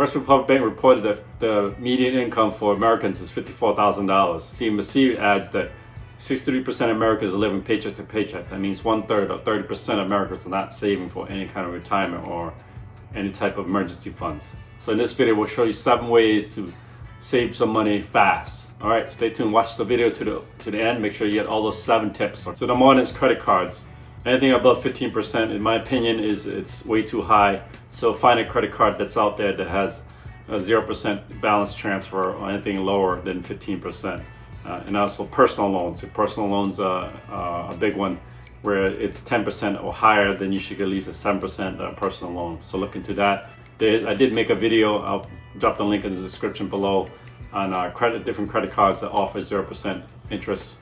First Republic Bank reported that the median income for Americans is $54,000. CNBC adds that 63% of Americans are living paycheck to paycheck. That means 1/3 or 30% of Americans are not saving for any kind of retirement or any type of emergency funds. So in this video, we'll show you 7 ways to save some money fast. All right, stay tuned. Watch the video to the end. Make sure you get all those 7 tips. So number 1 is credit cards. Anything above 15%, in my opinion, it's way too high. So find a credit card that's out there that has a 0% balance transfer or anything lower than 15%. And also personal loans. If personal loans are a big one, where it's 10% or higher, then you should get at least a 7% personal loan. So look into that. I did make a video. I'll drop the link in the description below on different credit cards that offer 0% interest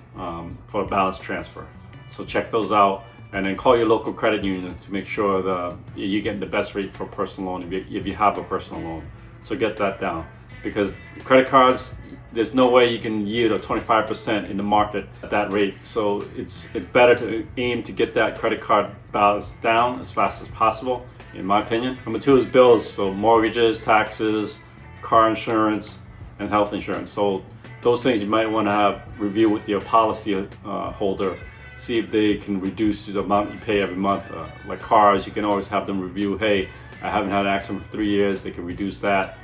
for a balance transfer. So check those out, and then call your local credit union to make sure that you're getting the best rate for a personal loan if you have a personal loan. So get that down, because credit cards, there's no way you can yield a 25% in the market at that rate. So it's better to aim to get that credit card balance down as fast as possible, in my opinion. Number 2 is bills. So mortgages, taxes, car insurance, and health insurance. So those things you might want to have review with your policy holder. See if they can reduce the amount you pay every month. Like cars, you can always have them review, hey, I haven't had an accident for 3 years, they can reduce that.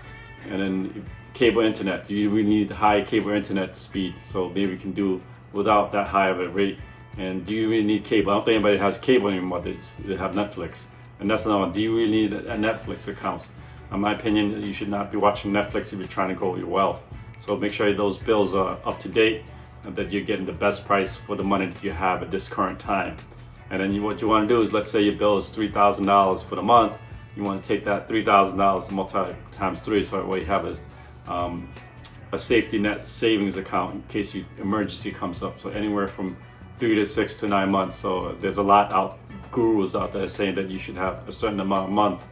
And then cable internet, do you really need high cable internet speed? So maybe we can do without that high of a rate. And do you really need cable? I don't think anybody has cable anymore, they have Netflix. And that's another one, do you really need a Netflix account? In my opinion, you should not be watching Netflix if you're trying to grow your wealth. So make sure those bills are up to date and that you're getting the best price for the money that you have at this current time. And then what you want to do is, let's say your bill is $3,000 for the month. You want to take that $3,000 and multiply times 3, so that way you have a safety net savings account in case your emergency comes up. So anywhere from 3 to 6 to 9 months. So there's a lot gurus out there saying that you should have a certain amount a month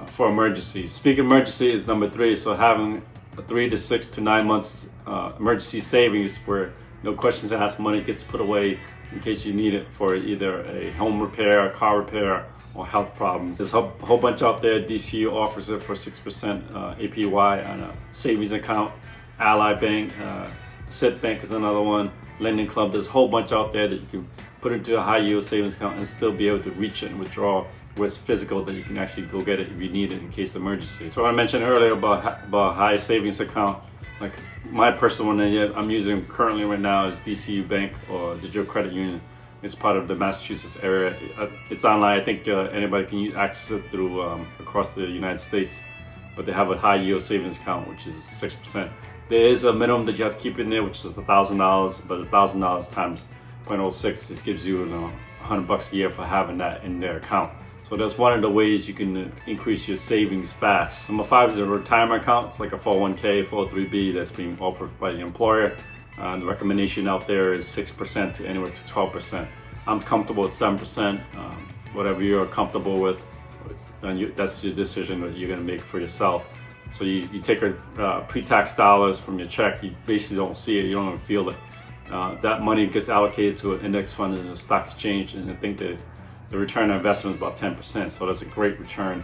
for emergencies. Speaking of emergency is number 3. So having a 3 to 6 to 9 months emergency savings, where no questions asked, money gets put away in case you need it for either a home repair, car repair, or health problems. There's a whole bunch out there. DCU offers it for 6% APY on a savings account. Ally Bank, Cit Bank is another one. Lending Club. There's a whole bunch out there that you can put into a high yield savings account and still be able to reach it and withdraw, where it's physical, that you can actually go get it if you need it in case of emergency. So I mentioned earlier about high savings account. Like my personal one that I'm using currently right now is DCU Bank or Digital Credit Union. It's part of the Massachusetts area. It's online. I think anybody can access it through across the United States. But they have a high yield savings account, which is 6%. There is a minimum that you have to keep in there, which is $1,000. But $1,000 times 0.06, it gives you $100 a year for having that in their account. So that's one of the ways you can increase your savings fast. Number 5 is a retirement account. It's like a 401k, 403b that's being offered by the employer. The recommendation out there is 6% to anywhere to 12%. I'm comfortable with 7%. Whatever you're comfortable with, and that's your decision that you're going to make for yourself. So you take a pre-tax dollars from your check. You basically don't see it. You don't even feel it. That money gets allocated to an index fund in the stock exchange, and I think that the return on investment is about 10%. So that's a great return.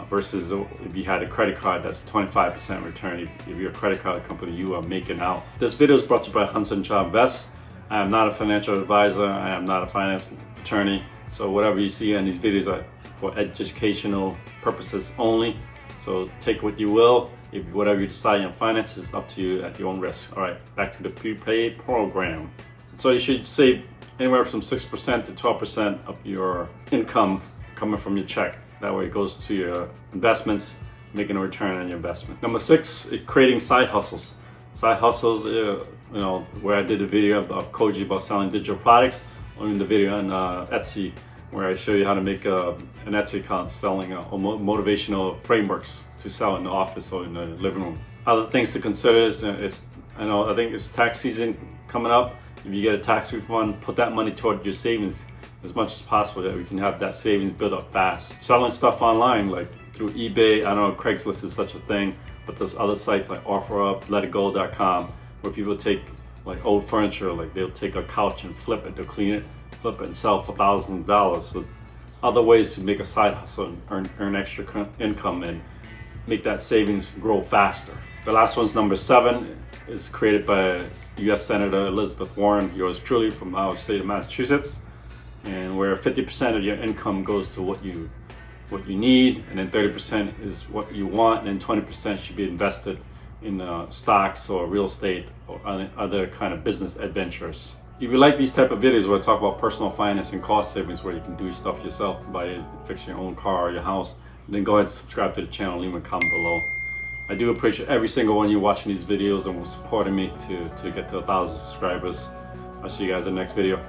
Versus if you had a credit card, that's 25% return. If you're a credit card company, you are making out. This video is brought to you by Hunter and Chavy. I am not a financial advisor. I am not a finance attorney. So whatever you see in these videos are for educational purposes only. So take what you will. If whatever you decide on finances is up to you at your own risk. All right, back to the prepaid program. So you should save anywhere from 6% to 12% of your income coming from your check. That way it goes to your investments, making a return on your investment. Number 6 is creating side hustles. Side hustles, where I did a video of Koji about selling digital products, or in the video on Etsy, where I show you how to make an Etsy account selling motivational frameworks to sell in the office or in the living room. Other things to consider is I think it's tax season coming up. If you get a tax refund, put that money toward your savings as much as possible, that we can have that savings build up fast. Selling stuff online, like through eBay, I don't know if Craigslist is such a thing, but there's other sites like OfferUp, LetItGo.com, where people take like old furniture, like they'll take a couch and flip it, they'll clean it, flip it and sell for $1,000. So other ways to make a side hustle and earn extra income. And make that savings grow faster. The last one's number 7, is created by U.S. Senator Elizabeth Warren, yours truly, from our state of Massachusetts, and where 50% of your income goes to what you need, and then 30% is what you want, and then 20% should be invested in stocks or real estate or other kind of business adventures. If you like these type of videos where I talk about personal finance and cost savings, where you can do stuff yourself by fixing your own car or your house, then go ahead and subscribe to the channel, leave a comment below. I do appreciate every single one of you watching these videos and supporting me to get to 1,000 subscribers. I'll see you guys in the next video.